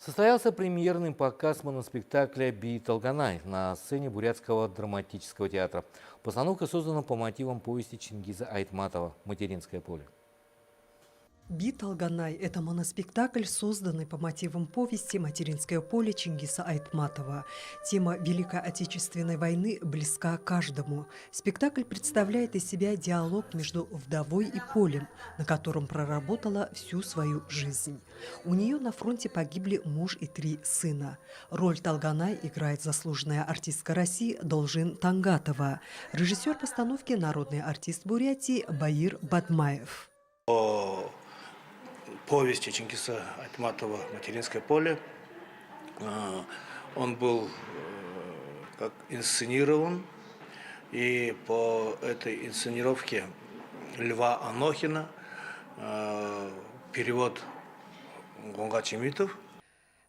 Состоялся премьерный показ моноспектакля «Би Талганай» на сцене Бурятского драматического театра. Постановка создана по мотивам повести Чингиза Айтматова «Материнское поле». «Би Талганай» – это моноспектакль, созданный по мотивам повести «Материнское поле» Чингиса Айтматова. Тема Великой Отечественной войны близка каждому. Спектакль представляет из себя диалог между вдовой и полем, на котором проработала всю свою жизнь. У нее на фронте погибли муж и 3 сына. Роль Талганай играет заслуженная артистка России Должин Тангатова. Режиссер постановки – народный артист Бурятии Баир Бадмаев. Повести Чингиса Айтматова «Материнское поле». Он был как инсценирован, и по этой инсценировке Льва Анохина, перевод Гонга Чемитов.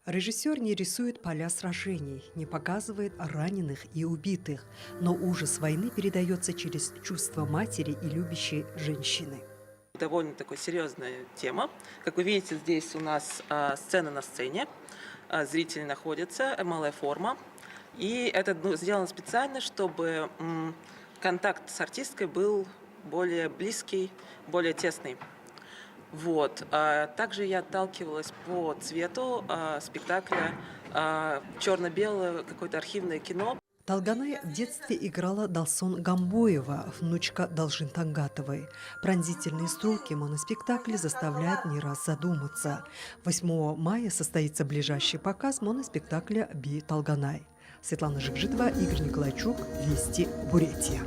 Режиссер не рисует поля сражений, не показывает раненых и убитых, но ужас войны передается через чувства матери и любящей женщины. Довольно такая серьезная тема. Как вы видите, здесь у нас сцена на сцене, зрители находятся, малая форма. И это сделано специально, чтобы контакт с артисткой был более близкий, более тесный. Вот. Также я отталкивалась по цвету спектакля, черно-белое какое-то архивное кино. Талганай в детстве играла Далсон Гамбоева, внучка Должин Тангатовой. Пронзительные строки моноспектакля заставляют не раз задуматься. 8 мая состоится ближайший показ моноспектакля «Би Талганай». Светлана Жикжитова, Игорь Николайчук, Вести, Бурятия.